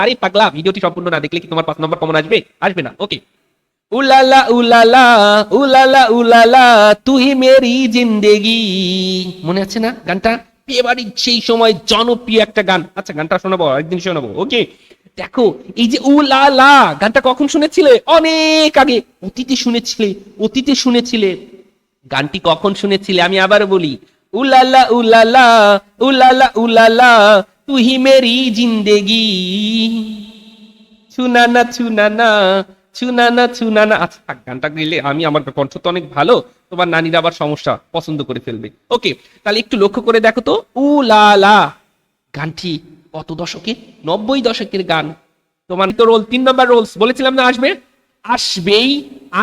আরে পাগলা, ভিডিওটি সম্পূর্ণ না দেখলে কি তোমার 5 নম্বর কমন আসবে? আসবে না। ওকে। উলালা উলালা উলালা উলালা তুই মেরি জিন্দেগি, মনে আছে না গানটা? এবারে সেই সময় জনপ্রিয় একটা গান। আচ্ছা, গানটা শোনাবো, একদিন শোনাবো। ওকে। দেখো, এই যে উলালা গানটা কখন শুনেছিলে? অনেক আগে অতীতে শুনেছিলে। গানটি কখন শুনেছিলে? আমি আবার বলি, উলালা উলালা উলালা উলালা তুই মেরি জিন্দেগি, ছুনানা ছুনানা ছুনানা ছুনানা। আচ্ছা থাক, গানটা গেলে আমি, আমার কণ্ঠ তো অনেক ভালো, তোমার নানির আবার সমস্যা, পছন্দ করে ফেলবে। ওকে, তাহলে একটু লক্ষ্য করে দেখো তো, উ লা লা গানটি কত দশকে? 90 দশকের গান। তোমার তো রোল 3 নম্বর রোলস বলেছিলাম না, আসবে আসবেই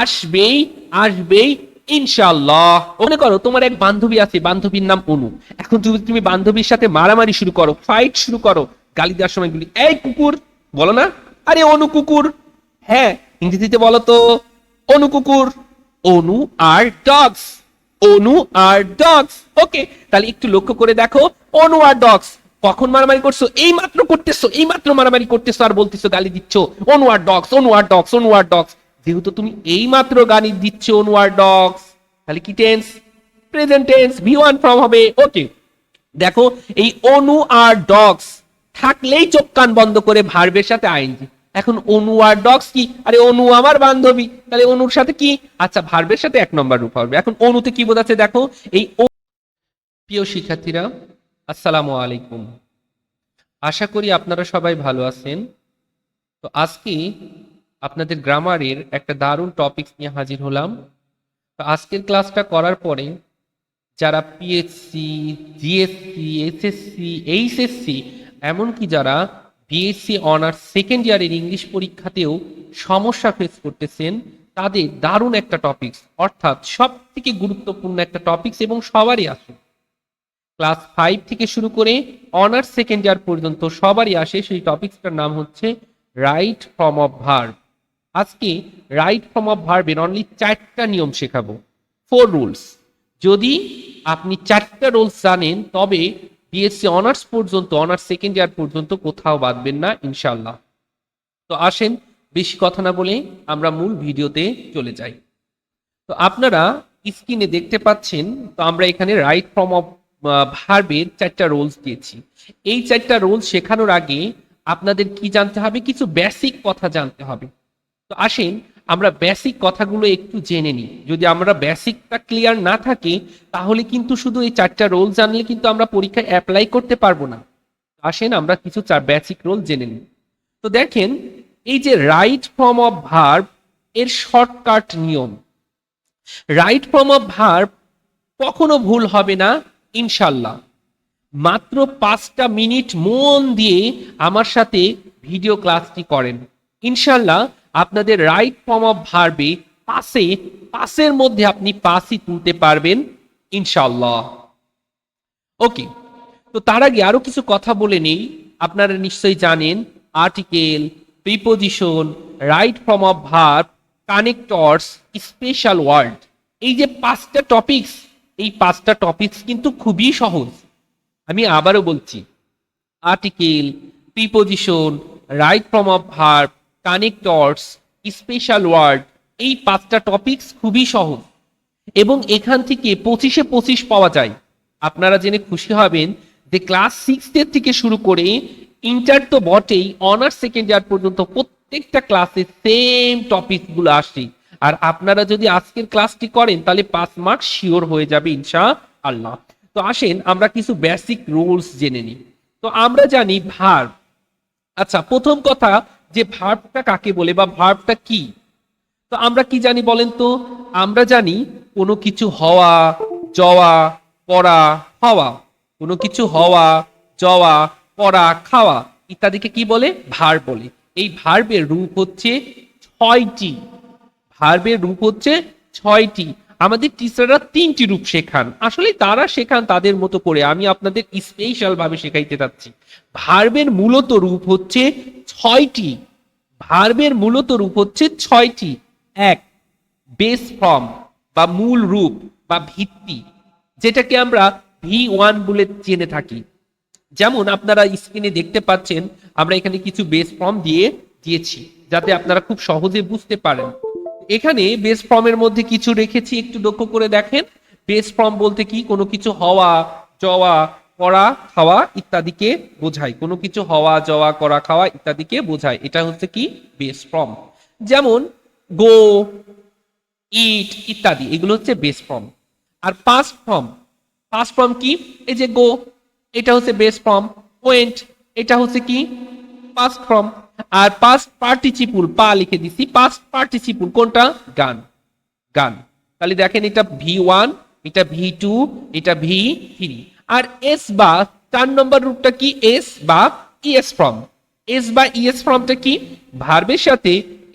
আসবেই আসবেই ইনশাআল্লাহ। মনে করো তোমার এক বান্ধবী আছে, বান্ধবীর নাম অনু। এখন যদি তুমি বান্ধবীর সাথে মারামারি শুরু করো, ফাইট শুরু করো, গালি দেওয়ার সময় বলি এই কুকুর, বলো না? আরে অনু কুকুর। হ্যাঁ, ইংরেজিতে বলো তো অনু কুকুর। অনু আর ডগস, অনু আর ডগস। ওকে, তাহলে একটু লক্ষ্য করে দেখো, অনু আর ডগস কখন মারামারি করছো? এই মাত্র করতেছো, এই মাত্র মারামারি করতেছো আর বলতেছো, গালি দিচ্ছ অনু আর ডগস, অনু আর ডগস, অনু আর ডগস। যেহেতু তুমি এই মাত্র গালি দিচ্ছ অনু আর ডগস, তাহলে কি tense? Present tense, V one form হবে। ওকে, দেখো এই অনু আর ডগস থাকলেই চোখ কান বন্ধ করে ভার্বের সাথে আইএনজি। এখন অনু আর ডগস কি? আরে অনু আমার বান্ধবী, তাহলে অনুর সাথে কি? আচ্ছা, ভার্বের সাথে 1 নম্বর রূপ হবে। এখন অনুতে কি বোঝাচ্ছে দেখো, এই প্রিয় শিক্ষার্থীরা, আসসালামু আলাইকুম। আশা করি আপনারা সবাই ভালো আছেন। তো আজকে আপনাদের গ্রামারের একটা দারুণ টপিকস নিয়ে হাজির হলাম। তো আজকের ক্লাসটা করার পরে যারা পিএসসি, জিএসসি, এসএসসি, এইচএসসি, এমনকি যারা বিএসসি অনার্স সেকেন্ড ইয়ারের ইংলিশ পরীক্ষাতেও সমস্যা ফেস করতেছেন, তাদের দারুণ একটা টপিকস, অর্থাৎ সব থেকে গুরুত্বপূর্ণ একটা টপিকস, এবং সবারই আসে। ক্লাস 5 থেকে শুরু করে অনার্স সেকেন্ড ইয়ার পর্যন্ত সবারই আসে। সেই টপিকসটার নাম হচ্ছে রাইট ফর্ম অফ ভার্ব। আজকে রাইট ফর্ম অফ ভার্বের অনলি 4টা নিয়ম শেখাবো, 4 রুলস। যদি আপনি 4টা রুলস জানেন, তবে বিএসসি অনার্স পর্যন্ত, অনার্স সেকেন্ড ইয়ার পর্যন্ত কোথাও বাদবেন না ইনশাল্লাহ। তো আসেন, বেশি কথা না বলে আমরা মূল ভিডিওতে চলে যাই। তো আপনারা স্ক্রিনে দেখতে পাচ্ছেন, তো আমরা এখানে রাইট ফর্ম অফ ভার্বের 4টা রুলস দিয়েছি। এই 4টা রুলস শেখানোর আগে আপনাদের কি জানতে হবে? কিছু বেসিক কথা জানতে হবে। তো আসেন আমরা বেসিক কথাগুলো একটু জেনে নিই। যদি আমরা বেসিকটা ক্লিয়ার না থাকে, তাহলে কিন্তু শুধু এই 4টা রুল জানলে কিন্তু আমরা পরীক্ষায় অ্যাপ্লাই করতে পারবো না। আসেন আমরা কিছু বেসিক রুল জেনে নিই। তো দেখেন, এই যে রাইট ফর্ম অফ ভার্ব এর শর্টকাট নিয়ম, রাইট ফর্ম অফ ভার্ব কখনো ভুল হবে না ইনশাল্লাহ। মাত্র 5টা মিনিট মন দিয়ে আমার সাথে ভিডিও ক্লাসটি করেন, ইনশাল্লাহ আপনাদের রাইট ফর্ম অফ ভার্বে পাসের মধ্যে আপনি পাসই তুলতে পারবেন ইনশাল্লাহ। ওকে, তো তার আগে আরো কিছু কথা বলে নেই। আপনারা নিশ্চয়ই জানেন article, preposition, right form of verb, connectors, special word, এই যে 5টা টপিকস, এই 5টা টপিকস কিন্তু খুবই সহজ। আমি আবারও বলছি, article, preposition, right form of verb, connectors, special word, এই 5টা টপিকস খুবই সহজ, এবং এখান থেকে 25-এ 25 পাওয়া যায়। আপনারা জেনে খুশি হবেন যে ক্লাস 6 থেকে শুরু করে ইন্টার তো বটেই, অনার্স সেকেন্ড ইয়ার পর্যন্ত প্রত্যেকটা ক্লাসে সেম টপিকগুলো আসে। আর আপনারা যদি আজকের ক্লাসটি করেন, তাহলে 5 মার্ক শিওর হয়ে যাবে ইনশাআল্লাহ। তো আসেন আমরা কিছু বেসিক রুলস জেনে নিই। তো আমরা জানি ভার্ব। আচ্ছা, প্রথম কথা, যে ভার্বটা কাকে বলে বা ভার্বটা কি? তো আমরা কি জানি বলেন তো? আমরা জানি কোনো কিছু হওয়া, যাওয়া, পড়া, খাওয়া। কোনো কিছু হওয়া, যাওয়া, পড়া, খাওয়া ইত্যাদিকে কি বলে? ভার্ব বলে। এই ভার্বের রূপ হচ্ছে 6টি। ভার্বের রূপ হচ্ছে 6টি। আমাদের টিচাররা 3টি রূপ শেখান, আসলে তারা শেখান তাদের মতো করে, আমি আপনাদের স্পেশাল ভাবে শেখাইতে চাচ্ছি। ভার্বের মূলত রূপ হচ্ছে 6টি। ভার্বের মূলত রূপ হচ্ছে 6টি। 1, বেস ফর্ম বা মূল রূপ বা ভিত্তি, যেটাকে আমরা V1 বলে জেনে থাকি। যেমন আপনারা স্ক্রিনে দেখতে পাচ্ছেন আমরা এখানে কিছু বেস ফর্ম দিয়েছি যাতে আপনারা খুব সহজে বুঝতে পারেন। এখানে বেস ফর্মের মধ্যে কিছু রেখেছি, একটু লক্ষ্য করে দেখেন। বেস ফর্ম বলতে কি, কোনো কিছু হওয়া, যাওয়া, করা, খাওয়া ইত্যাদিকে বোঝায়। কোনো কিছু হওয়া, যাওয়া, করা, খাওয়া ইত্যাদিকে বোঝায়। এটা হচ্ছে কি বেস ফর্ম। যেমন গো, ইট ইত্যাদি, এগুলো হচ্ছে বেস ফর্ম। আর পাস্ট ফর্ম, পাস্ট ফর্ম কি, এই যে গো, এটা হচ্ছে বেস ফর্ম। ওয়েন্ট, এটা হচ্ছে কি পাস্ট ফর্ম। আর পাস্ট পার্টিসিপল, পা লিখে দিছি, পাস্ট পার্টিসিপল কোনটা, গান, গান। তাহলে দেখেন এটা V1, এটা V2, এটা V3। আর এস বা 4 নম্বর রূপটা কি, এস বা ইএস ফর্ম। এস বা ইএস ফর্মটা কি, ভার্বের সাথে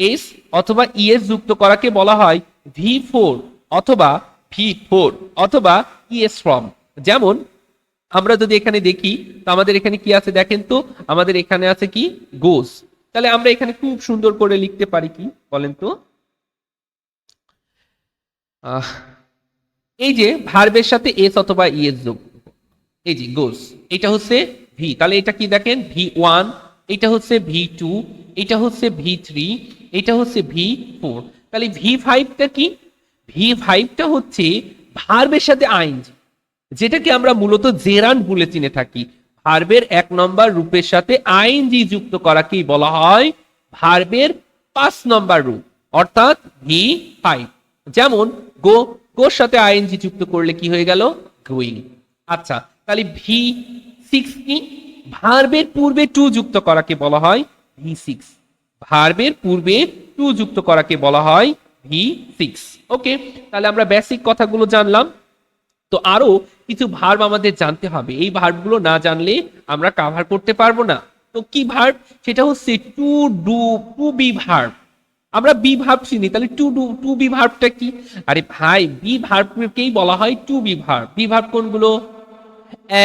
এস অথবা ইএস যুক্ত করাকে বলা হয় V4 অথবা V4 অথবা ইএস ফর্ম। যেমন আমরা যদি এখানে দেখি, তো আমাদের এখানে কি আছে দেখেন তো, আমাদের এখানে আছে কি গোস। তাহলে আমরা এখানে খুব সুন্দর করে লিখতে পারি কি বলেন তো, এই যে ভার্বের সাথে এস অথবা ইএস যোগ, এই যে গোস, এটা হচ্ছে ভি। তাহলে এটা কি দেখেন V1, এটা হচ্ছে V2, এটা হচ্ছে V3, এটা হচ্ছে V4। তাহলে V5টা কি, V5টা হচ্ছে ভার্বের সাথে আইএনজি, যেটাকে আমরা মূলত জেরান্ড বলে চিনে থাকি। ভার্বের 1 নম্বর রূপের সাথে আইএনজি যুক্ত করাকেই বলা হয় ভার্বের 5 নম্বর রূপ, অর্থাৎ V5। যেমন গো, গোর সাথে আইএনজি যুক্ত করলে কি হয়ে গেল, গোয়িং। আচ্ছা, তাহলে V6 কি, ভার্বের পূর্বে টু যুক্ত করাকে বলা হয় V6। ভার্বের পূর্বে টু যুক্ত করাকে বলা হয় V6। ওকে, তাহলে আমরা বেসিক কথাগুলো জানলাম। তো আরো কিছু ভার্ব আমাদের জানতে হবে, এই ভার্বগুলো না জানলে আমরা কভার করতে পারবো না। তো কি ভার্ব, সেটা হচ্ছে to do, to be verb. আমরা বি ভার্ব চিনি, তাহলে টু বি ভার্বটা কি, আরে ভাই বি ভার্বকেই বলা হয় to be verb. Be verb কোনগুলো,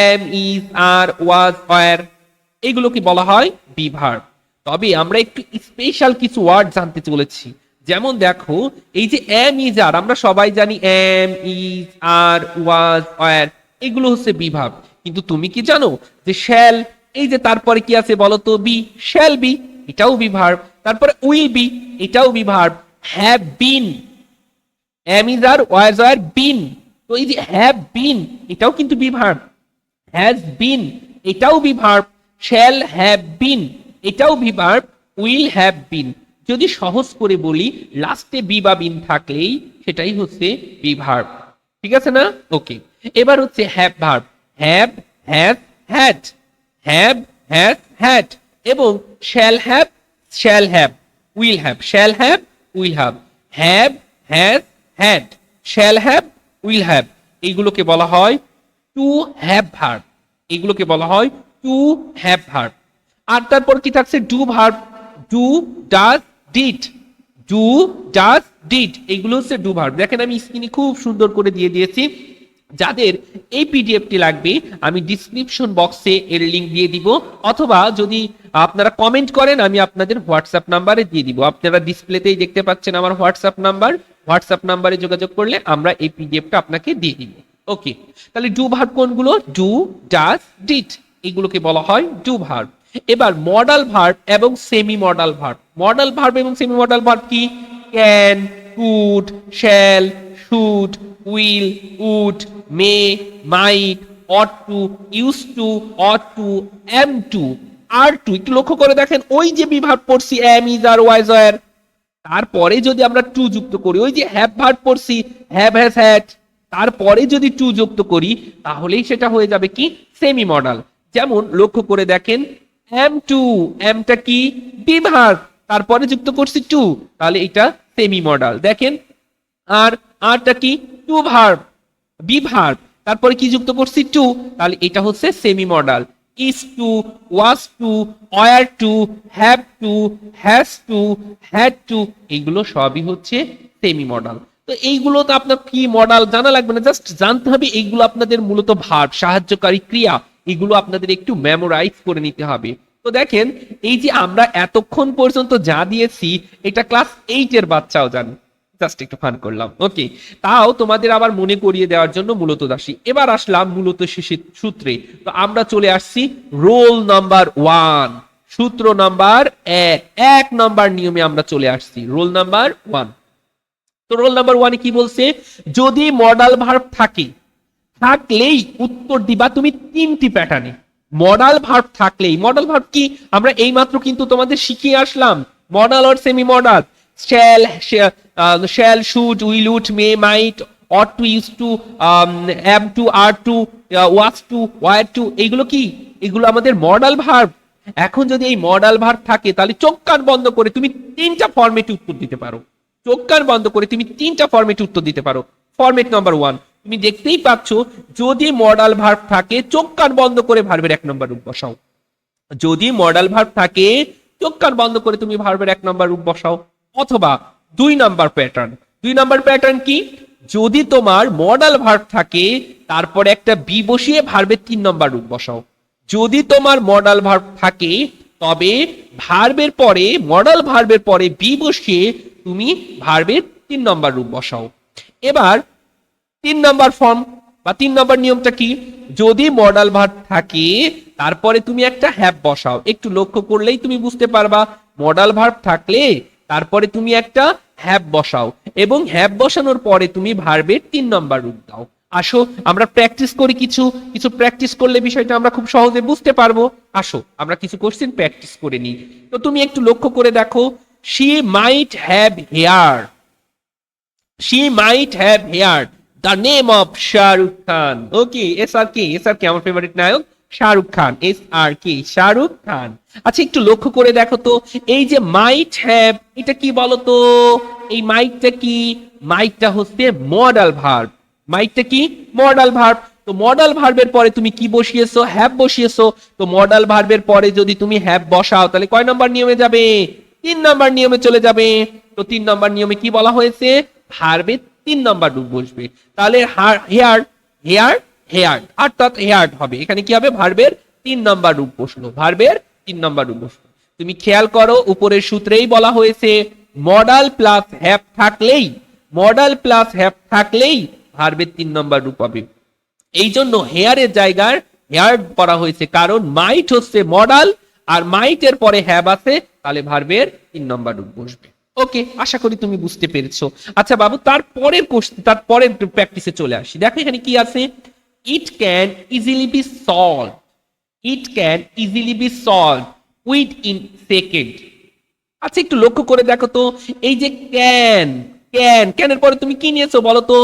am, is, are, was, were, এগুলোকে বলা হয় বি ভার্ব। তবে আমরা একটু স্পেশাল কিছু ওয়ার্ড জানতে চলেছি। যেমন দেখো, এই যে এম, ইজ, আর, আমরা সবাই জানি am, is, are, was, were, এগুলো হচ্ছে বি ভার্ব। কিন্তু তুমি কি জানো যে শ্যাল, এই যে তারপরে কি আছে বলো তো, বি, শ্যাল বি, এটাও বি ভার্ব। তারপরে উইল বি, এটাও be verb. Have been, am, is, are, was, were, been, তো এই যে হ্যাভ বিন, এটাও কিন্তু বি ভার্ব। হ্যাজ বিন, এটাও be verb. Shall have been, এটাও be verb. Will have been, যদি সহজ করে বলি লাস্টে বি বা বিন থাকলেই সেটাই হচ্ছে বি ভার্ব। ঠিক আছে না, ওকে। এবার হচ্ছে have verb, have, have, had, have, have, had, এবং shall have, shall have, will have, shall have, will have, have, have, had, shall have, will have, এইগুলোকে বলা হয় টু হ্যাভ ভার্ব। এগুলোকে বলা হয় টু হ্যাভ ভার্ব। আর তারপর কি থাকছে, do verb, do, does, did, do, does, did, এগুলো হচ্ছে ডু ভার্ব। দেখেন আমি স্ক্রিনে খুব সুন্দর করে দিয়ে দিয়েছি। যাদের এই পিডিএফটি লাগবে আমি ডিসক্রিপশন বক্সে এর লিংক দিয়ে দিব, অথবা যদি আপনারা কমেন্ট করেন আমি আপনাদের হোয়াটসঅ্যাপ নাম্বারে দিয়ে দিব। আপনারা ডিসপ্লেতেই দেখতে পাচ্ছেন আমার হোয়াটসঅ্যাপ নাম্বার, হোয়াটসঅ্যাপ নাম্বারে যোগাযোগ করলে আমরা এই পিডিএফটা আপনাকে দিয়ে দিব। ওকে, তাহলে ডু ভার্ব কোনগুলো, ডু, ডাজ, ডিড, এগুলোকে বলা হয় ডু ভার্ব। এবার মডাল ভার্ব এবং semi modal verb. Modal verb এবং সেমি মডাল ভার্ব কি, can, could, shall, should, will, would, may, might, ought to, use to, ought to, am to, are to. একটু লক্ষ্য করে দেখেন, ওই যে বিভাগ পড়ছি am, is, are, was, were, তারপরে যদি আমরা টু যুক্ত করি, ওই যে হ্যাভ ভার্ব পড়ছি হ্যাভ, হ্যাজ, হ্যাড, তারপরে যদি টু যুক্ত করি তাহলেই সেটা হয়ে যাবে কি সেমি মডাল। যেমন লক্ষ্য করে দেখেন, এম টু, এমটা কি বি ভার্ব, তারপরে যুক্ত করছি টু, তাহলে এটা সেমি মডাল। দেখেন আর, আরটা কি টু ভার্ব, বি ভার্ব, তারপরে কি যুক্ত করছি টু, তাহলে এটা হচ্ছে semi modal. Is to, was to, were to, have to, has to, had to, এগুলো সবই হচ্ছে সেমি মডাল। তো এইগুলো তো আপনার কি মডাল জানা লাগবে না, জাস্ট জানতে হবে এইগুলো আপনাদের মূলত ভার্ব, সাহায্যকারী ক্রিয়া, এগুলো আপনাদের একটু মেমোরাইজ করে নিতে হবে। তো দেখেন, এই যে আমরা এতক্ষণ পর্যন্ত যা দিয়েছি এটা ক্লাস 8 এর বাচ্চাও জানে। জাস্ট একটু ফান করলাম। ওকে, তাও তোমাদের আবার মনে করিয়ে দেওয়ার জন্য মূলত দাসী। এবার আসলাম মূলত সূত্রে। তো আমরা চলে আসছি রোল নাম্বার 1, সূত্র নাম্বার 1, 1 নাম্বার নিয়মে আমরা চলে আসছি রোল নাম্বার 1। তো রোল নাম্বার 1 কি বলছে, যদি মডাল ভার্ব থাকলেই উত্তর দিবা তুমি 3টি প্যাটার্নে। মডাল ভার্ব থাকলেই, মডাল ভার্ব কি আমরা এইমাত্র কিন্তু তোমাদের শিখিয়ে আসলাম, modal or semi modal, shall should will would may might ought to used to am to are to was to were to, এইগুলো কি, এগুলো আমাদের মডাল ভার্ব। এখন যদি এই মডাল ভার্ব থাকে তাহলে চোখ কান বন্ধ করে তুমি 3টা ফরম্যাটে উত্তর দিতে পারো। চোখ কান বন্ধ করে তুমি 3টা ফরম্যাটে উত্তর দিতে পারো। ফরম্যাট নাম্বার 1 তুমি দেখতেই পাচ্ছ, যদি মডাল ভার্ব থাকে চোখ কান বন্ধ করে ভার্বের 1 নম্বর রূপ বসাও। যদি মডাল ভার্ব থাকে চোখ কান বন্ধ করে তুমি ভার্বের 1 নম্বর রূপ বসাও। অথবা 2 নাম্বার প্যাটার্ন, 2 নাম্বার প্যাটার্ন কি, যদি তোমার মডাল ভার্ব থাকে তারপরে একটা বি বসিয়ে ভার্বের 3 নম্বর রূপ বসাও। যদি তোমার মডাল ভার্ব থাকে তবে ভার্বের পরে, মডাল ভার্বের পরে বি বসিয়ে তুমি ভার্বের 3 নম্বর রূপ বসাও। এবার 3 নম্বর ফর্ম বা 3 নম্বর নিয়মটা কি, যদি মডাল ভার্ব থাকে তারপরে তুমি একটা হ্যাভ বসাও। একটু লক্ষ্য করলেই তুমি বুঝতে পারবা, মডাল ভার্ব থাকলে তারপরে তুমি একটা হ্যাভ বসাও এবং হ্যাভ বসানোর পরে তুমি ভার্বের 3 নম্বর রূপ দাও। আসো আমরা প্র্যাকটিস করি, কিছু প্র্যাকটিস করলে বিষয়টা আমরা খুব সহজে বুঝতে পারবো। আসো আমরা কিছু কোশ্চেন প্র্যাকটিস করে নিই। তো তুমি একটু লক্ষ্য করে দেখো, she might have heard, she might have heard the name of Shahrukh Khan. Okay, SR K আমার ফেভারিট নায়ক শাহরুখ খান, SRK শাহরুখ খান। আচ্ছা একটু লক্ষ্য করে দেখো তো, এই যে মাইট হ্যাভ, এটা কি বলতো, এই মাইটটা কি, মাইটটা হচ্ছে মডাল ভার্ব, মাইটটা কি মডাল ভার্ব। তো মডাল ভার্বের পরে তুমি কি বসিয়েছো, হ্যাভ বসিয়েছো। তো মডাল ভার্বের পরে যদি তুমি হ্যাভ বসাও তাহলে কয় নাম্বার নিয়মে যাবে, 3 নাম্বার নিয়মে চলে যাবে। তো 3 নাম্বার নিয়মে কি বলা হয়েছে, ভার্বের 3 নাম্বার রূপ বসবে। তাহলে হেয়ার, হেয়ার, হেয়ার্ড, অর্থাৎ হেয়ার্ড হবে। এখানে কি হবে, ভার্বের 3 নাম্বার রূপ বসলো, ভার্বের 3 নাম্বার রূপ বসলো। তুমি খেয়াল করো উপরের সূত্রেই বলা হয়েছে মডাল প্লাস হ্যাভ থাকলেই, মডাল প্লাস হ্যাভ থাকলেই ভার্বের 3 নাম্বার রূপ হবে। এই জন্য হেয়ারের জায়গায় হেয়ার্ড করা হয়েছে, কারণ মাইট হচ্ছে মডাল আর মাইটের পরে হ্যাভ আছে, তাহলে ভার্বের 3 নাম্বার রূপ বসবে। ওকে, আশা করি তুমি বুঝতে পেরেছো। আচ্ছা বাবু, তারপরের প্র্যাকটিসে চলে আসি। দেখো এখানে কি আছে, it can easily be solve, it can easily be solve with in second. আচ্ছা একটু লক্ষ্য করে দেখো তো, এই যে ক্যানের পরে তুমি কি নিয়েছো বলো তো,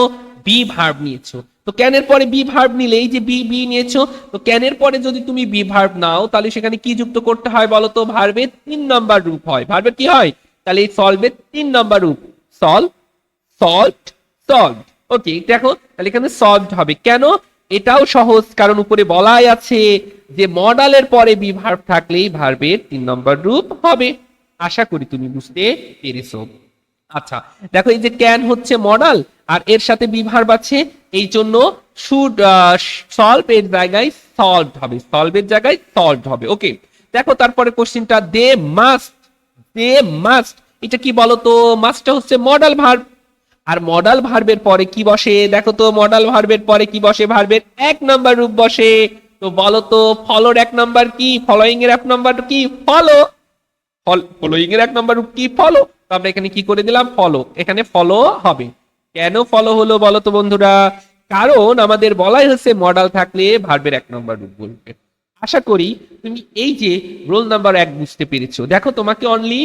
বি ভার্ব নিয়েছো। তো ক্যানের পরে বি ভার্ব নিলে, এই যে বি নিয়েছো, তো ক্যানের পরে যদি তুমি বি ভার্ব নাও তাহলে সেখানে কি যুক্ত করতে হয় বলো তো, ভার্বের 3 নাম্বার রূপ হয়। ভার্বের কি হয়, তাহলে এই সলভের 3 নাম্বার রূপ, সলভ, সলভড, সলভড। ওকে দেখো, তাহলে এখানে সলভড হবে। কেন, এটাও সহজ, কারণ উপরে বলাই আছে যে মডালের পরে বি ভার্ব থাকলেই ভার্বের 3 নাম্বার রূপ হবে। আশা করি তুমি বুঝতে পেরেছো। আচ্ছা দেখো, এই যে ক্যান হচ্ছে মডাল আর এর সাথে বি ভার্ব আছে, এই জন্য শুড সলভ এর জায়গায় সলভড হবে, সলভের জায়গায় সলভড হবে। ওকে দেখো তারপরে কোশ্চেনটা, দে মাস্ট, দে মাস্ট, এটা কি বলতো, মাস্টটা হচ্ছে মডাল ভার্ব আর মডাল ভার্বের পরে কি বসে, দেখো তো মডাল ভার্বের পরে কি বসে, ভার্বের 1 নাম্বার রূপ বসে। তো বলো তো ফলোর 1 নাম্বার কি, ফলোইং এর 1 নাম্বার কি, ফলো, ফলোইং এর 1 নাম্বার রূপ কি, ফলো। তো আমরা এখানে কি করে দিলাম, ফলো, এখানে ফলো হবে। কেন ফলো হলো বলো তো বন্ধুরা, কারণ আমাদের বলাই হচ্ছে মডাল থাকলে ভার্বের 1 নাম্বার রূপ বলবে। আশা করি তুমি এই যে রোল নাম্বার 1 বুঝতে পেরেছো। দেখো তোমাকে অনলি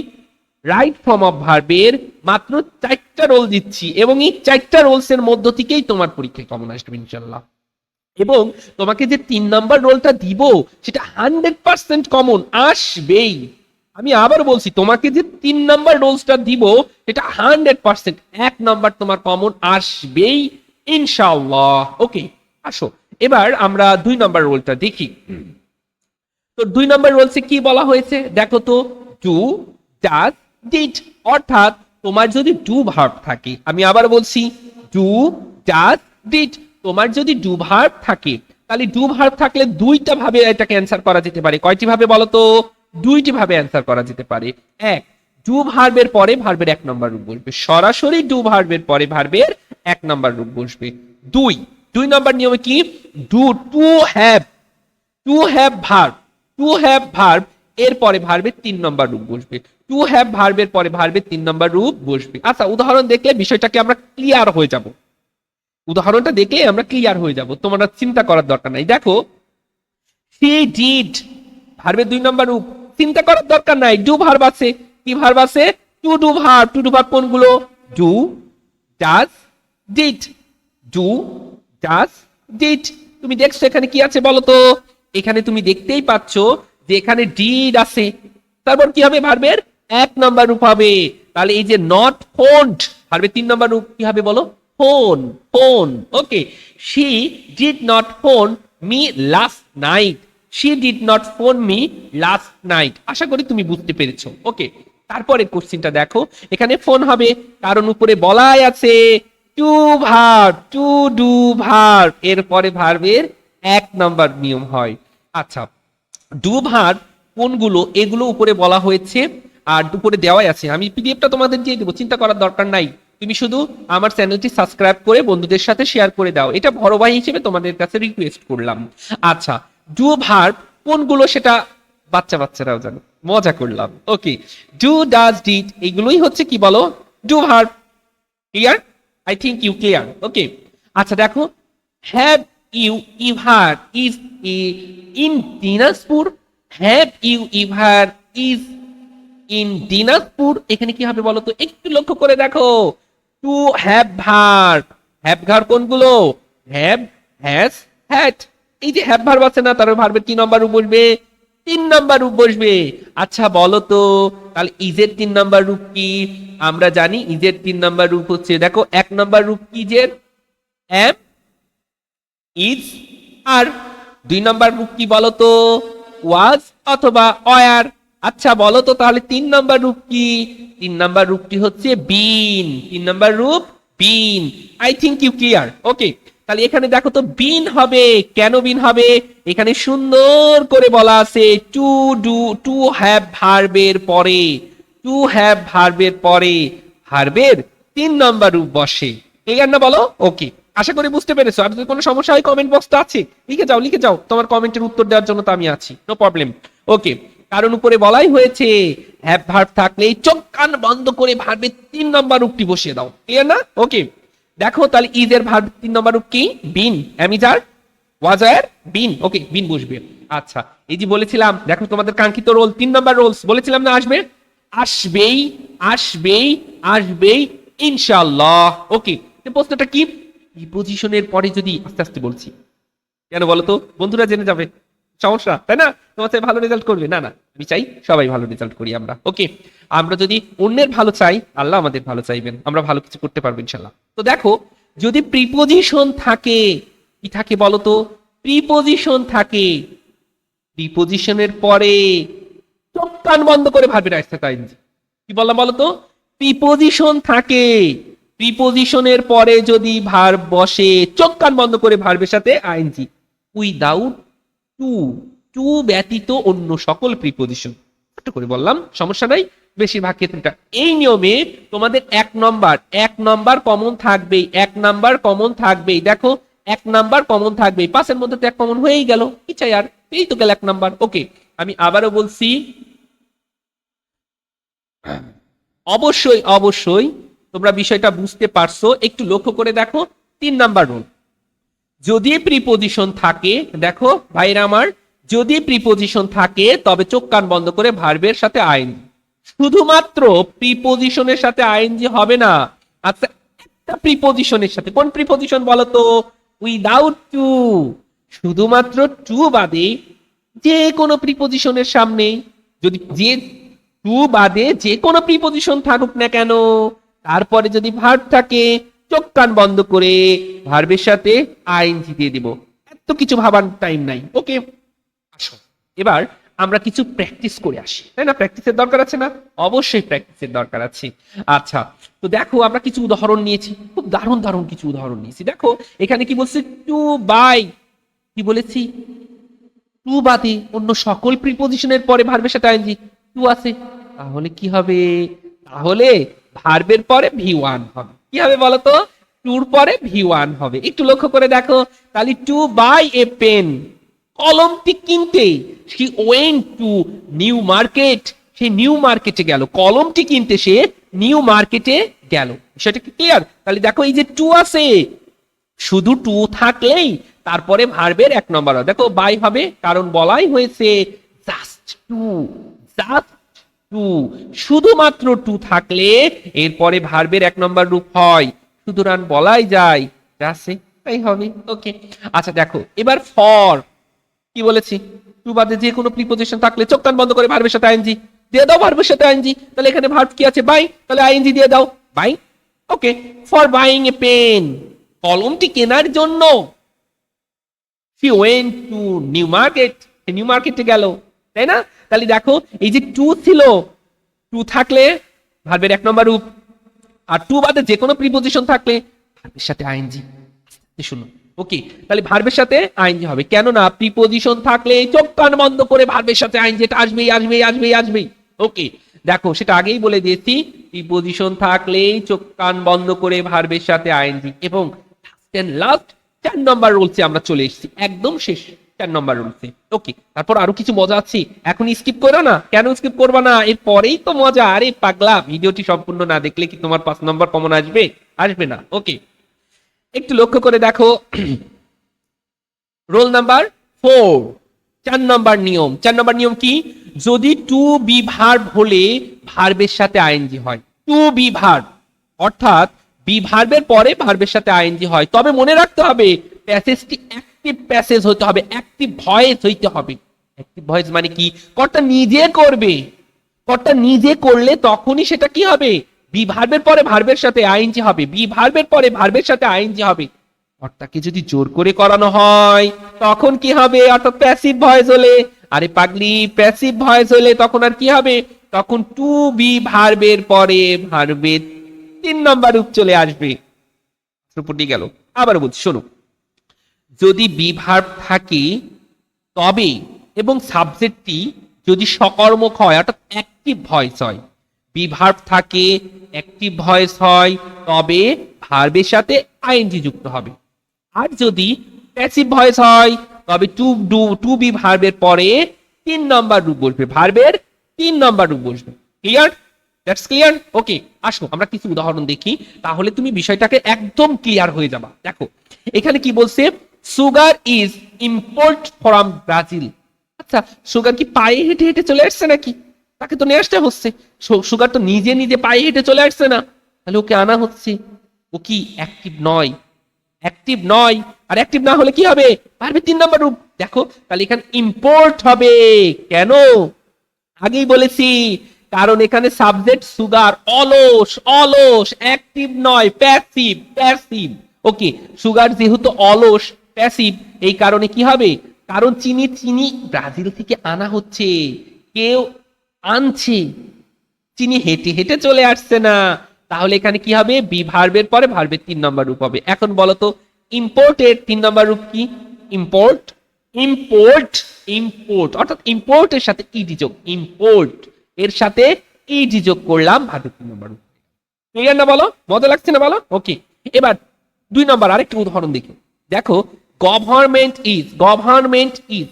রাইট ফর্ম অফ ভার্বের মাত্র 4টা রোল দিচ্ছি এবং এই 4টা রোলস এর মধ্য থেকেই তোমার পরীক্ষায় কমন আসবে ইনশাআল্লাহ। এবং তোমাকে যে 3 নাম্বার রোলটা দিব সেটা 100% কমন আসবেই। আমি আবার বলছি, তোমাকে যে 3 নাম্বার রোলসটা দিব সেটা 100% 1 নাম্বার তোমার কমন আসবেই ইনশাআল্লাহ। ওকে আসো এবার আমরা 2 নাম্বার রোলটা দেখি। তো 2 নাম্বার রোলসে কি বলা হয়েছে দেখো তো, ডু, ডাজ, ডিড, অর্থাৎ তোমার যদি ডু ভার্ব থাকে, আমি আবার বলছি ডু, ডাজ, ডিড, তোমার যদি ডু ভার্ব থাকে তাহলে ডু ভার্ব থাকলে 2টা ভাবে এটাকে অ্যানসার করা যেতে পারে। কয়টি ভাবে বলো তো, 2টি ভাবে অ্যানসার করা যেতে পারে। 1, ডু ভার্বের পরে ভার্বের 1 নম্বর রূপ বসবে, সরাসরি ডু ভার্বের পরে ভার্বের 1 নম্বর রূপ বসবে। দুই নম্বর নিয়মে কি, do to have, two have verb, two have verb এর পরে ভার্বের 3 নম্বর রূপ বসবে, টু হ্যাভ ভার্বের পরে ভার্বের 3 নম্বর রূপ বসবে। আচ্ছা, উদাহরণ দেখলে বিষয়টাকে আমরা ক্লিয়ার হয়ে যাব, উদাহরণটা দেখলে আমরা ক্লিয়ার হয়ে যাব, তোমরা চিন্তা করার দরকার নাই। দেখো, সি ডিড ভার্বের 2 নম্বর রূপ, চিন্তা করার দরকার নাই, ডু ভার্ব আছে, কি ভার্ব আছে, to do verb. To do verb কোনগুলো, do, does, did, do, does, did. তুমি দেখছো এখানে কি আছে বলো তো, এখানে তুমি দেখতেই পাচ্ছ যে এখানে ডিড আছে, তারপর কি হবে, ভার্বের 1 নম্বর রূপ হবে। তাহলে এই যে নট ফোনড ভার্বের 3 নম্বর রূপ কি হবে বলো, phone, phone. Okay, she did not phone me last night, she did not phone me last night. আশা করি তুমি বুঝতে পেরেছো। ওকে, তারপরে কোশ্চেনটা দেখো, এখানে ফোন হবে কারণ উপরে বলাই আছে to verb, to do verb এরপরে ভার্বের 1 নম্বর নিয়ম হয়। আচ্ছা, ডু ভার্ব কোনগুলো, এগুলো উপরে বলা হয়েছে আর উপরে দেওয়াই আছে, আমি পিডিএফটা তোমাদের দিয়ে দেবো, চিন্তা করার দরকার নাই। তুমি শুধু আমার চ্যানেলটি সাবস্ক্রাইব করে বন্ধুদের সাথে শেয়ার করে দাও, এটা বড় ভাই হিসেবে তোমাদের কাছে রিকোয়েস্ট করলাম। আচ্ছা, ডু ভার্ব কোনগুলো সেটা বাচ্চারাও জানো, মজা করলাম। ওকে, ডু, ডাজ, ডিড এগুলোই হচ্ছে কি বলো, do verb. Clear? I think you clear. Okay, আচ্ছা দেখো, have you ever is in Dinajpur, have you ever is in Dinajpur, এখানে কি হবে বলো তো, একটু লক্ষ্য করে দেখো, to have verb, have verb কোনগুলো, হ্যাভ, হ্যাজ, হ্যাড। এই যে হ্যাভ ভার্ব আছে না, তার ভার্বের কি নম্বর রূপ বসবে, 3 নম্বর রূপ বসবে। আচ্ছা বলো তো, তাহলে ইজের 3 নম্বর রূপ কি, আমরা জানি ইজের 3 নম্বর রূপ হচ্ছে, দেখো 1 নম্বর রূপ কি ইজের, এম, ইজ, আর 2 নম্বর রূপ কি বলো তো, ওয়াজ অথবা অয়ার। আচ্ছা বলো তো তাহলে 3 নম্বর রূপ কি, 3 নম্বর রূপটি হচ্ছে বিন, 3 নম্বর রূপ been. I think you clear. Okay, তাহলে এখানে দেখো তো বিন হবে, কেন বিন হবে, এখানে সুন্দর করে বলা আছে টু ডু, টু হ্যাভ ভার্বের পরে, টু হ্যাভ ভার্বের পরে ভার্বের 3 নম্বর রূপ বসে। ক্লিয়ার না বলো? ওকে, আশা করি বুঝতে পেরেছো। আর যদি কোনো সমস্যা হয় কমেন্ট বক্সটা আছে, লিখে যাও, তোমার কমেন্টের উত্তর দেওয়ার জন্য তো আমি আছি, নো প্রবলেম। ওকে, কারণ উপরে বলাই হয়েছে হ্যাভ ভার্ব থাকলেই চোখ কান বন্ধ করে ভার্বের 3 নম্বর রূপটি বসিয়ে দাও। ক্লিয়ার না? ওকে, দেখো তাহলে ইজ এর ভার্ব 3 নম্বর রূপ কি, বিন, অ্যামিজার, ওয়াজার, বিন। ওকে, বিন বসবে। আচ্ছা, এই যে বলেছিলাম দেখো তোমাদের কাঙ্ক্ষিত রোল 3 নম্বর রোলস বলেছিলাম না, আসবে, আসবেই, আসবেই, আসবেই ইনশাআল্লাহ। ওকে, প্রশ্নটা কি, প্রিপোজিশনের পরে যদি, আস্তে আস্তে বলছি কেন বলো তো, বন্ধুরা জেনে যাবে, সমস্যা তাই না, তোমার চাই ভালো রেজাল্ট করবে, না না আমি চাই সবাই ভালো রেজাল্ট করি আমরা। ওকে, আমরা যদি অন্যের ভালো চাই, আল্লাহ আমাদের ভালো চাইবেন, আমরা ভালো কিছু করতে পারবো ইনশাল্লাহ। তো দেখো, যদি প্রিপোজিশন থাকে, কি থাকে বলো তো, প্রিপোজিশন থাকে, প্রিপোজিশনের পরে চোখ কান বন্ধ করে ভার্বের আইসা আইনজি, কি বললাম বলো তো, প্রিপোজিশন থাকে, প্রিপোজিশনের পরে যদি ভার্ব বসে চোখ কান বন্ধ করে ভার্বের সাথে আইনজি, উইদাউট টু, টু ব্যতীত অন্য সকল প্রিপোজিশন। একটু করে বললাম, সমস্যা নাই, বেশিরভাগ ক্ষেত্রে এই নিয়মে তোমাদের 1 নম্বর কমন থাকবেই, 1 নম্বর কমন থাকবেই। দেখো 1 নম্বর কমন থাকবেই, 5 এর মধ্যে তো 1 কমন হয়েই গেল, কি চাই আর, এই তো গেল 1 নম্বর। ওকে, আমি আবারও বলছি, অবশ্যই অবশ্যই তোমরা বিষয়টা বুঝতে পারছো, একটু লক্ষ্য করে দেখো 3 নাম্বার রুল, যদি প্রিপোজিশন থাকে, দেখো ভাইরা আমার, যদি প্রিপোজিশন থাকে তবে চোখ কান বন্ধ করে ভার্বের সাথে আইএনজি, শুধুমাত্র প্রিপোজিশনের সাথে আইএনজি হবে না। আচ্ছা, একটা প্রিপোজিশনের সাথে, কোন প্রিপোজিশন বলো তো, উইদাউট টু, শুধুমাত্র টু বাদে যে কোনো প্রিপোজিশনের সামনে, যদি যে টু বাদে যে কোনো প্রিপোজিশন থাকুক না কেন, তারপরে যদি ভার্ব থাকে চোখ কান বন্ধ করে ভার্বের সাথে আইএনজি দিয়ে দিব, এত কিছু ভাবার টাইম নাই। ওকে, আসো এবার আমরা কিছু প্র্যাকটিস করে আসি, তাই না? প্র্যাকটিসের দরকার আছে না? অবশ্যই প্র্যাকটিসের দরকার আছে। আচ্ছা, তো দেখো আমরা কিছু উদাহরণ নিয়েছি, খুব দারুণ দারুণ কিছু উদাহরণ নিয়েছি। দেখো এখানে কি বলছে, টু বাই, কি বলেছি, টু বাদে অন্য সকল প্রিপোজিশনের পরে ভার্বের সাথে আইএনজি টু আছে, তাহলে কি হবে? তাহলে ভার্বের পরে ভি1 হবে। কি হবে বলতো? টুর পরে ভি1 হবে। একটু লক্ষ্য করে দেখো, তাহলে টু বাই এ পেন, কলমটি কিনতে, C went to New market, say new মার্কেটে গেল। কলমটি কিনতে সে নিউ মার্কেটে গেল। সেটা কি ক্লিয়ার? তাহলে দেখো এই যে টু আছে, শুধু টু থাকলেই তারপরে ভার্বের 1 নম্বর হবে। দেখো বাই হবে, কারণ বলাই হয়েছে জাস্ট টু, জাস্ট টু, শুধুমাত্র টু থাকলে এরপরে ভার্বের 1 নম্বর রূপ হয়। সুতরাং বলাই যায় আছে, তাই হবে। ওকে, আচ্ছা দেখো এবার ফর কি বলেছি? টু বাদে যে কোনো প্রিপোজিশন থাকলে চোখ কান বন্ধ করে ভার্বের সাথে আইএনজি দিয়ে দাও, ভার্বের সাথে আইএনজি। তাহলে এখানে ভার্ব কি আছে? বাই, তাহলে আইএনজি দিয়ে দাও, buy. Okay, for buying a pen, কলমটি কেনার জন্য। She went to New Market, New মার্কেটে গেল, তাই না? তাহলে দেখো এই যে টু ছিল, টু থাকলে ভার্বের 1 নম্বর রূপ, আর টু বাদে যে কোনো প্রিপোজিশন থাকলে ভার্বের সাথে আইএনজি। শুনো, ওকে, তাহলে ভার্বের সাথে আইএনজি হবে। কেন না প্রিপোজিশন থাকলে চোখ কান বন্ধ করে ভার্বের সাথে আইএনজি এটা আসবেই আসবেই আসবেই আসবেই। ওকে, দেখো সেটা আগেই বলে দিয়েছি, প্রিপোজিশন থাকলেই চোখ কান বন্ধ করে ভার্বের সাথে আইএনজি। এবং লাস্ট 4 নম্বর রুলসে আমরা চলে এসেছি, একদম শেষ 4 নম্বর রুলসে। ওকে, তারপর আরো কিছু মজা আছে, এখন স্কিপ করো না। কেন স্কিপ করবা না? এর পরেই তো মজা। আরে পাগলা, ভিডিওটি সম্পূর্ণ না দেখলে কি তোমার 5 নম্বর কমন আসবে? আসবে না। ওকে, একটু লক্ষ্য করে দেখো, রোল নাম্বার 4, 4 নম্বর নিয়ম। 4 নম্বর নিয়ম কি? যদি টু বি ভার্ব হলে ভার্বের সাথে আইএনজি হয়। টু বি ভার্ব অর্থাৎ বি ভার্বের পরে ভার্বের সাথে আইএনজি হয়, তবে মনে রাখতে হবে প্যাসেজটি অ্যাক্টিভ প্যাসেজ হতে হবে, অ্যাক্টিভ ভয়েস হইতে হবে। অ্যাক্টিভ ভয়েস মানে কি? কর্তা নিজে করবে, কর্তা নিজে করলে তখনই সেটা কি হবে? বি ভার্বের পরে ভার্বের সাথে আইএনজি হবে, বি ভার্বের পরে ভার্বের সাথে আইএনজি হবে। কর্তাকে যদি জোর করে করানো হয় তখন কি হবে? অর্থাৎ প্যাসিভ ভয়েস হলে, আরে পাগলি প্যাসিভ ভয়েস হলে তখন আর কি হবে? তখন টু বি ভার্বের পরে ভার্বের 3 নম্বর রূপ চলে আসবে। রূপটি গেল, আবার বলছি শোনো, যদি বি ভার্ব থাকে তবে এবং সাবজেক্টটি যদি সকর্মক হয় অর্থাৎ অ্যাক্টিভ ভয়েস হয়, বি ভার্ব থাকে, অ্যাক্টিভ ভয়েস হয়, তবে ভার্বের সাথে আইএনজি যুক্ত হবে। আর যদি প্যাসিভ ভয়েস হয় তবে টু বি ভার্বের পরে 3 নম্বর রূপ বসবে, ভার্বের 3 নম্বর রূপ বসবে। ক্লিয়ার? That's clear? ওকে, আসো আমরা কিছু উদাহরণ দেখি, তাহলে তুমি বিষয়টাকে একদম ক্লিয়ার হয়ে যাবা। দেখো এখানে কি বলছে? Sugar is import from Brazil. আচ্ছা, সুগার কি পায়ে হেঁটে হেঁটে চলে আসছে নাকি? তাকে তো নিয়ে আসতে হচ্ছে। সুগার তো নিজে নিজে পায়ে হেঁটে চলে আসছে না, তাহলে ওকে আনা হচ্ছে। ও কি অ্যাক্টিভ নয়? অ্যাক্টিভ নয়। আর অ্যাক্টিভ না হলে কি হবে? ভার্বের 3 নম্বর রূপ। দেখো তাহলে এখানে ইম্পোর্ট হবে। কেন? আগেই বলেছি, কারণ এখানে সাবজেক্ট সুগার, অলস, অলস, অ্যাক্টিভ নয়, প্যাসিভ, প্যাসিভ। ওকে, সুগার যেহেতু অলস, প্যাসিভ, এই কারণে কি হবে? কারণ চিনি, চিনি ব্রাজিল থেকে আনা হচ্ছে, কেউ আনছে, চিনি হেঁটে হেঁটে চলে আসছে না। তাহলে এখানে কি হবে? বি ভার্বের পরে ভার্বের 3 নম্বর রূপ হবে। এখন বলো তো ইম্পোর্টের 3 নম্বর রূপ কি? ইম্পোর্ট, ইম্পোর্ট, ইম্পোর্ট অর্থাৎ ইম্পোর্টের সাথে ইডি যোগ, ইম্পোর্ট এর সাথে ইডি যোগ করলাম, ভার্বের 3 নম্বর রূপ। ক্লিয়ার না বলো? মজা লাগছে না বলো? ওকে, এবার 2 নম্বর আরেকটা উদাহরণ দেখি। দেখো government is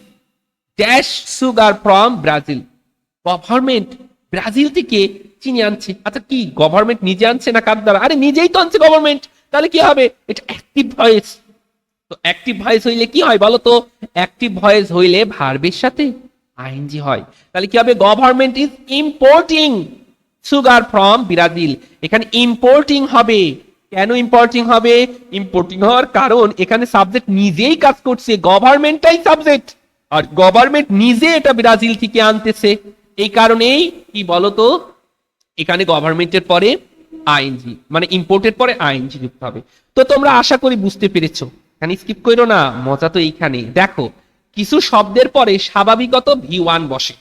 dash sugar from Brazil. Government Brazil থেকে চিনি আনছে। আচ্ছা, কি গভর্নমেন্ট নিজে আনছে না কার দ্বারা? আরে নিজেই তো আনছে গভর্নমেন্ট। তাহলে কি হবে? এটা অ্যাক্টিভ ভয়েস। তো অ্যাক্টিভ ভয়েস হইলে কি হয় বলো তো? অ্যাক্টিভ ভয়েস হইলে ভার্বের সাথে আইএনজি হয়। তাহলে কি হবে? Government is importing sugar from Brazil. এখানে ইম্পোর্টিং হবে। কেন ইম্পোর্টিং হবে? ইম্পোর্টিং হওয়ার কারণ এখানে সাবজেক্ট নিজেই কাজ করছে, গভর্নমেন্টটাই সাবজেক্ট, আর গভর্নমেন্ট নিজে এটা ব্রাজিল থেকে আনতেছে। এই কারণেই কি বলতো, এখানে গভর্নমেন্টের পরে আইএনজি মানে ইম্পোর্টের পরে আইএনজি যুক্ত হবে। তো তোমরা আশা করি বুঝতে পেরেছো, এখানে স্কিপ করো না, মজা তো এইখানে। দেখো কিছু শব্দের পরে স্বাভাবিকত ভি1 বসে।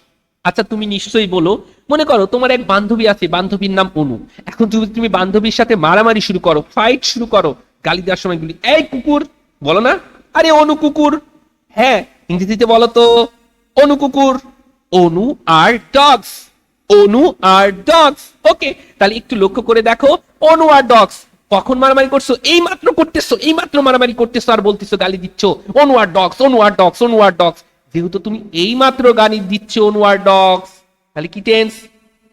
আচ্ছা তুমি নিশ্চয়ই বলো, মনে করো তোমার এক বান্ধবী আছে, বান্ধবীর নাম অনু। এখন তুমি বান্ধবীর সাথে মারামারি শুরু করো, ফাইট শুরু করো, গালি দেওয়ার সময় বলি এই কুকুর, বলো না? আরে অনু কুকুর। হ্যাঁ, ইংরেজিতে বলো তো অনু কুকুর। অনু আর ডগস। অনু আর ডগস। ওকে, তাহলে একটু লক্ষ্য করে দেখো, অনু আর ডগস কখন মারামারি করছো? এই মাত্র করতেছো, এই মাত্র মারামারি করতেছো আর বলতেছো, গালি দিচ্ছ অনু আর ডগস, অনু আর ডগস, অনু আর ডগস। যেহেতু তুমি এই মাত্র গালি দিচ্ছ অনু আর ডগস, তাহলে কি tense?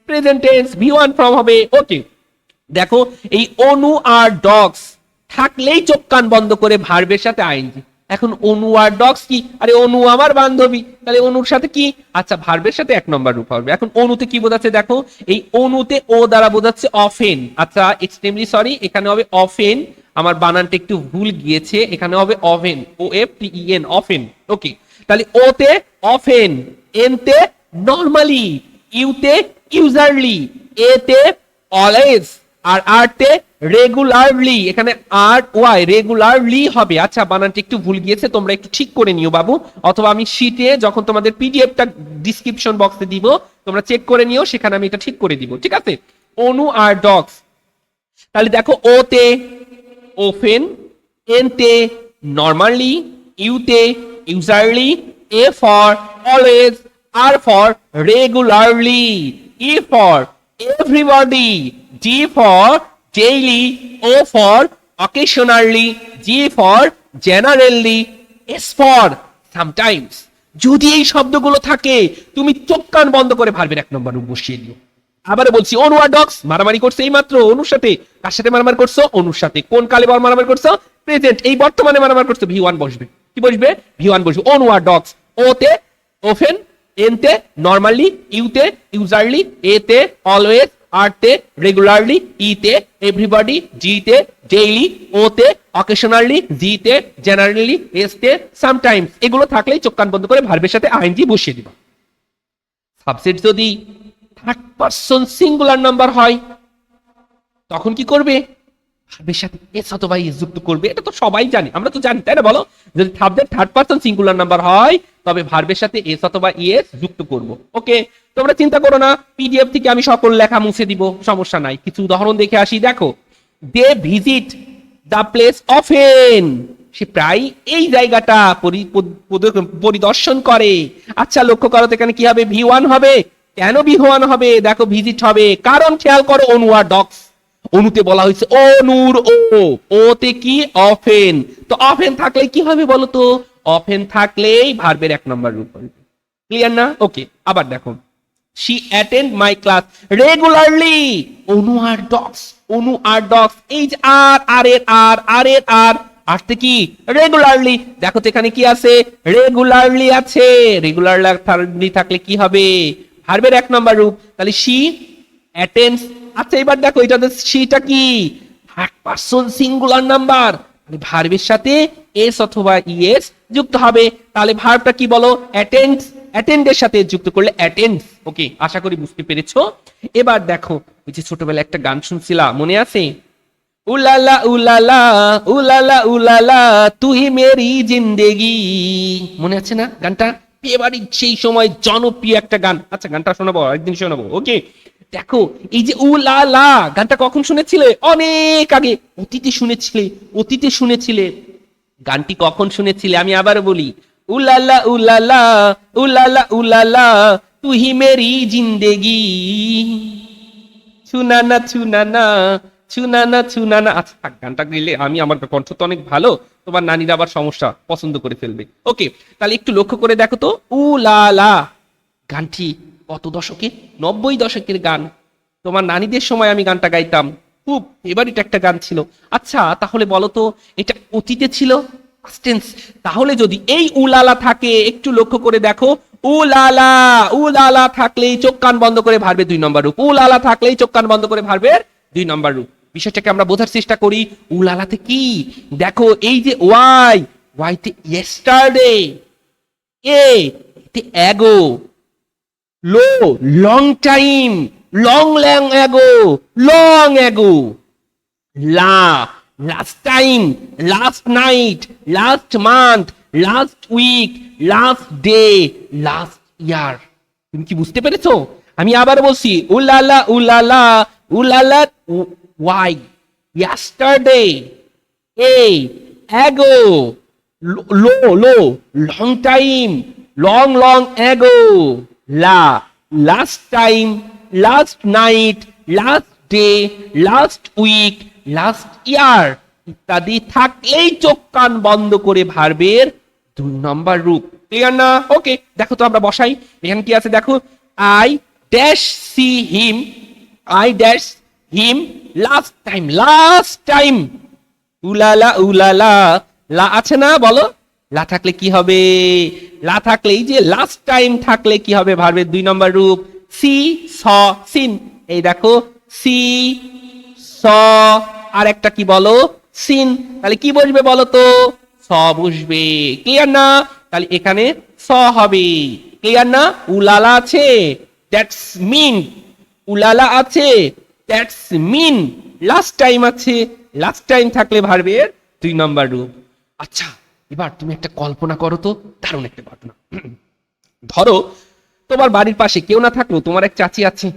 Present tense, V1 form হবে। ওকে, দেখো এই অনু আর ডগস থাকলেই চোখ কান বন্ধ করে ভার্বের সাথে আইএনজি। এখন অনু আর ডগস কি? আরে অনু আমার বান্ধবী, তাহলে অনুর সাথে কি? আচ্ছা, ভার্বের সাথে 1 নম্বর রূপ হবে। এখন অনুতে কি বোঝাচ্ছে দেখো, এই অনুতে ও দ্বারা বোঝাচ্ছে অফেন। আচ্ছা, এক্সট্রিমলি সরি, এখানে হবে অফেন, আমার বানানটা একটু ভুল গিয়েছে, এখানে হবে অভেন, OFTEN, অফেন। ওকে, তাহলে ওতে অফেন, এনতে নরমালি, ইউতে ইউজারলি, এতে অলওয়েজ, আর আরতে রেগুলারলি। এখানে আর ওয়াই রেগুলারলি হবে। আচ্ছা, বানানটা একটু ভুল গিয়েছে, তোমরা একটু ঠিক করে নিও বাবু, অথবা আমি শিটে যখন তোমাদের পিডিএফটা ডিসক্রিপশন বক্সে দিব তোমরা চেক করে নিও, সেখানে আমি এটা ঠিক করে দিব। ঠিক আছে, অনু আর ডগস। তাহলে দেখো, ওতে ওফেন, এনতে নরমালি, ইউতে usually, A for always, R for regularly, E for everybody, D for daily, O for occasionally, G for generally, S for sometimes। যদি এই শব্দগুলো থাকে তুমি চোখ কান বন্ধ করে ভার্বের 1 নম্বর রূপ বসিয়ে দিও। আবার বলছি, অনু আর ডগস মারামারি করছে এই মাত্র অনুর সাথে। কার সাথে মারামারি করছো? অনুর সাথে। কোন কালে মারামারি করছো? প্রেজেন্ট, এই বর্তমানে মারামারি করছো। ভি1 বসবে। কি বসবে? ভি1 বসবে। অনু আর ডগস, ওতে ওফেন, এনতে নরমালি, ইউতে ইউজারলি, এতে অলওয়েজ, আরতে রেগুলারলি, ইতে এভরিবডি, জিতে ডেইলি, ওতে অকেশনালি, জিতে জেনারেলি, এসতে সামটাইমস। এগুলো থাকলেই চোখ কান বন্ধ করে ভার্বের সাথে আইএনজি বসিয়ে দিবা। সাবজেক্ট যদি থার্ড পারসন সিঙ্গুলার নাম্বার হয় তখন কি করবে? ভার্বের সাথে এস অথবা ইস যুক্ত করবে। এটা তো সবাই জানি, আমরা তো জানি, তাই না? বলো, যদি subject third person singular number হয় তবে ভার্বের সাথে এস অথবা ইএস যুক্ত করব। ওকে, তোমরা চিন্তা করো না, পিডিএফ থেকে আমি সকল লেখা মুছে দিব, সমস্যা নাই। কিছু উদাহরণ দেখে আসি। দেখো, they visit the place often, সে প্রায় এই জায়গাটা পরিদর্শন করে। আচ্ছা, লক্ষ্য করো তো এখানে কি হবে? ভি1 হবে। কেন ভি1 হবে? দেখো, ভিজিট হবে কারণ খেয়াল করো, অনু আর ডগস। অনুতে বলা হয়েছে অনুর ও, ওতে কি? অফেন। তো অফেন থাকলে কি হবে বলো তো? অফেন থাকলেই ভার্বের 1 নম্বর রূপ হবে। ক্লিয়ার না? ওকে, আবার দেখো, she attend my class regularly, অনু আর ডগস, অনু আর ডগস, এই যে আর, আর এর আর, আর এর আর, আসতে কি? রেগুলারলি। দেখো তো এখানে কি আছে? রেগুলারলি আছে। রেগুলারলি থাকলে কি হবে? ভার্বের 1 নম্বর রূপ। তাহলে she attends। আচ্ছা, এবার দেখো, এটাতে সেটা কি? থার্ড পারসন সিঙ্গুলার নাম্বার, ভার্বের সাথে এস অথবা ইএস যুক্ত হবে। তাহলে ভার্বটা কি বলো? অ্যাটেন্ডস। অ্যাটেন্ডের সাথে যুক্ত করলে অ্যাটেন্ডস। ওকে, আশা করি বুঝতে পেরেছো। এবার দেখো, ওই যে ছোটবেলায় একটা গান শুনছিলা, মনে আছে? উলালা উলালা উলালা উলালা তুই মেরি জিন্দেগি, মনে আছে না গানটা? ফেভারিট, সেই সময় জনপ্রিয় একটা গান। আচ্ছা, গানটা শোনাবো, একদিন শোনাবো। ওকে, দেখো, এই যে উলালা গানটা কখন শুনেছিলে? অনেক আগে, অতীতে শুনেছিলে। অতীতে শুনেছিলে। গানটি কখন শুনেছিলে? আমি আবার বলি, উলালা উলালা উলালা উলালা তুই মেরি জিন্দেগি, ছুনানা ছুনানা ছুনানা ছুনানা। আচ্ছা, গানটা গেলে আমি, আমার কণ্ঠ তো অনেক ভালো, তোমার নানিরা আবার সমস্যা পছন্দ করে ফেলবে। ওকে, তাহলে একটু লক্ষ্য করে দেখো তো, উলালা গানটি কত দশকে? 90 দশকের গান। তোমার নানিদের সময় আমি গানটা গাইতাম, খুব ফেভারিট একটা গান ছিল। আচ্ছা, তাহলে বলো তো, এটা অতীতে ছিল, পাস্ট টেন্স। তাহলে যদি এই উলালা থাকে, একটু লক্ষ্য করে দেখো, উলালা, উলালা থাকলেই চোখ কান বন্ধ করে ভার্বের 2 নম্বর রূপ। উলালা থাকলেই চোখ কান বন্ধ করে ভার্বের 2 নম্বর রূপ। বিষয়টাকে আমরা বোঝার চেষ্টা করি। উলালাতে কি? দেখো, এই যে ওয়াই, ওয়াইতে ইয়েস্টারডে, এ তে অ্যাগো, লো long time, long long ago, long ago, লা last time, last night, last month, last week, last day, last year. তুমি কি বুঝতে পেরেছো? আমি আবার বলছি, উলালা উলালা উলালা ওয়াই, ইয়াস্টারডে, এ অ্যাগো, লো লো long time, long long ago, লা last time, last night, last day, last week, last year ইত্যাদি থাকলেই চোখ কান বন্ধ করে ভার্বের 2 নম্বর রূপ। ক্লিয়ার না? ওকে, দেখো তো আমরা বসাই। এখানে কি আছে দেখো, I dash see him, I dash him last time, last time. উলালা উলালা, লা আছে না, বলো লা থাকলে কি হবে? লা থাকলে এই যে লাস্ট টাইম থাকলে কি হবে ভার্বের 2 নম্বর রূপ? সি স সিন। এই দেখো সি স আর একটা কি বলো, সিন। তাহলে কি বসবে বলো তো? স বসবে। ক্লিয়ার না? তাহলে এখানে স হবে। ক্লিয়ার না? উলালা আছে, দ্যাটস মিন। উলালা আছে, দ্যাটস মিন। লাস্ট টাইম আছে, লাস্ট টাইম থাকলে ভার্বের 2 নম্বর রূপ। আচ্ছা, এবার তুমি একটা কল্পনা করো তো, দারুণ একটা ঘটনা। ধরো তোমার বাড়ির পাশে কেউ না থাকলো, তোমার এক চাচি আছে।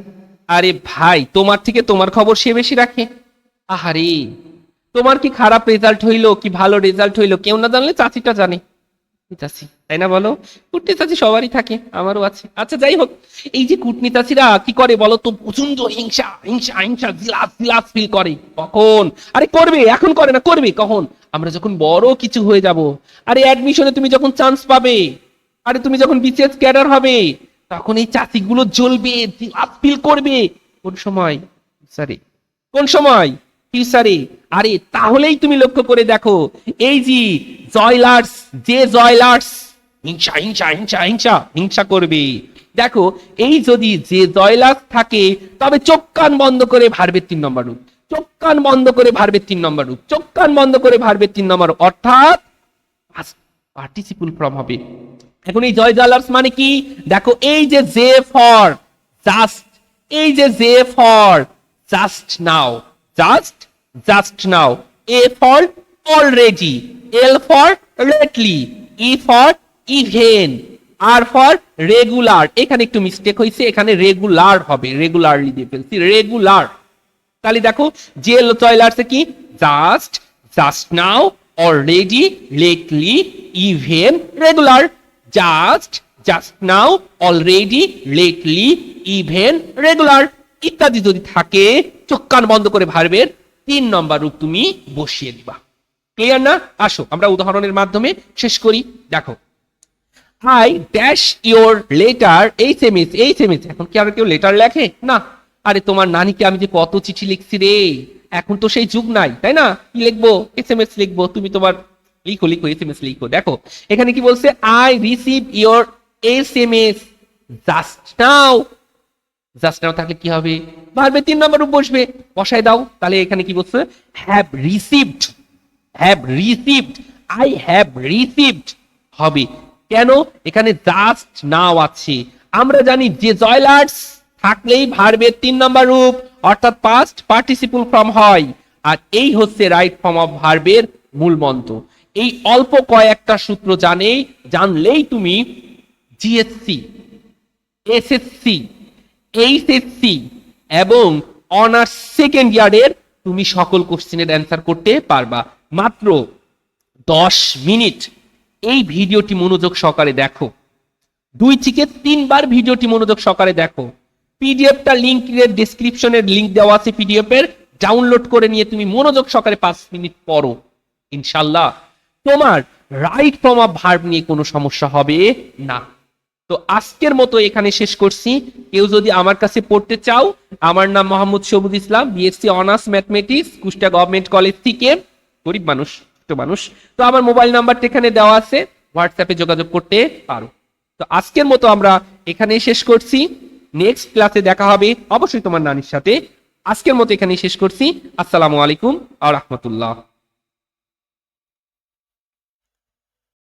আরে ভাই, তোমার থেকে তোমার খবর সে বেশি রাখে। আহারে, তোমার কি খারাপ রেজাল্ট হইলো কি ভালো রেজাল্ট হইলো কেউ না জানলে চাচিটা জানে। চাচি, তাই না বলো? কুটনি চাচি সবারই থাকে, আমারও আছে। আচ্ছা যাই হোক, এই যে কুটনি চাচিরা কি করে বলো তো? প্রচন্ড হিংসা হিংসা হিংসা, জিলাস জিলাস ফিল করে। কখন? আরে করবে, এখন করে না, করবে কখন? আমরা যখন বড় কিছু হয়ে যাব। আরে অ্যাডমিশনে তুমি যখন চান্স পাবে, আরে তুমি যখন বিসিএস ক্যাডার হবে, তখন এই চাচিগুলো জ্বলবে, জিলাস ফিল করবে। কোন সময়? সরি, কোন সময়? ফিউচারে। আরে তাহলেই তুমি লক্ষ্য করে দেখো, এই যে জয়লার্স, যে জয়লার্স হিংসা হিংসা হিংসা হিংসা হিংসা করবে। দেখো, এই যদি যে জয়লার্স থাকে, তবে চোখ কান বন্ধ করে ভার্বের 3 নম্বর রূপ। চোখ কান বন্ধ করে ভার্বের 3 নম্বর রূপ। চোখ কান বন্ধ করে ভার্বের 3 নম্বর, অর্থাৎ পার্টিসিপল ফর্ম হবে। এখন এই জয় জয়লার্স মানে কি? দেখো, এই যে ফর জাস্ট, এই যে for just now, just just now, A for already, L for lately, E for even, R for regular. এখানে একটু মিস্টেক হয়েছে, এখানে রেগুলার হবে, রেগুলারলি দিয়ে ফেলছি, রেগুলার। তাহলে দেখো, যে জয়লার্সে কি? জাস্ট, জাস্ট নাও, already, lately, even, regular. Just, just নাও, অলরেডি, লেটলি, ইভেন, রেগুলার ইত্যাদি যদি থাকে, চোখ কান বন্ধ করে ভার্বের 3 নম্বর রূপ তুমি বসিয়ে দিবা। ক্লিয়ার না? আসো আমরা উদাহরণের মাধ্যমে শেষ করি। দেখো, I dash your letter HMS. HMS, এখন কি আর কেউ লেটার লেখে? না। আরে তোমার নানিকে আমি যে কত চিঠি লিখছি রে, এখন তো সেই যুগ নাই, তাই না? কি লিখবো? এসএমএস লিখবো। তুমি তোমার লিখো লিখো, এসএমএস লিখো। দেখো এখানে কি বলছে, I receive your SMS just now. Just now থাকলে কি হবে? ভার্বের 3 নম্বর রূপ বসবে, বসায় দাও। তাহলে এখানে কি বলছে? Have received, have received, I have received হবে। কেন? এখানে জাস্ট নাও আছে। আমরা জানি যে জয়লার্স থাকলেই ভার্বের 3 নম্বর রূপ, অর্থাৎ পাস্ট পার্টিসিপল ফর্ম হয়। আর এই হচ্ছে রাইট ফর্ম অফ ভার্বের মূল মন্ত্র। এই অল্প কয়েকটা সূত্র জানলেই তুমি জিএসসি, এসএসসি, এইচএসসি এবং অনার্স সেকেন্ড ইয়ারের তুমি সকল কোশ্চেনের অ্যান্সার করতে পারবা। মাত্র 10 মিনিট এই ভিডিওটি মনোযোগ সহকারে দেখো, 2 থেকে 3 বার ভিডিওটি মনোযোগ সহকারে দেখো। পিডিএফটা লিংকের ডেসক্রিপশনের লিংক দেওয়া আছে, পিডিএফ এর ডাউনলোড করে নিয়ে তুমি মনোযোগ সহকারে 5 মিনিট পড়ো। ইনশাআল্লাহ তোমার রাইট ফর্ম অফ ভার্ব নিয়ে কোনো সমস্যা হবে না। তো আজকের মতো এখানে শেষ করছি। কেউ যদি আমার কাছে পড়তে চাও, আমার নাম Mohammad Sabuj Islam, BSc honours mathematics, Kushtia government college থেকে। গরিব মানুষ, ছোট মানুষ। তো আমার মোবাইল নাম্বারটা এখানে দেওয়া আছে, হোয়াটসঅ্যাপে যোগাযোগ করতে পারো। তো আজকের মতো আমরা এখানেই শেষ করছি। নেক্সট ক্লাসে দেখা হবে অবশ্যই তোমার নানির সাথে। আজকের মতো এখানেই শেষ করছি। আসসালামু আলাইকুম ওয়া রাহমাতুল্লাহ।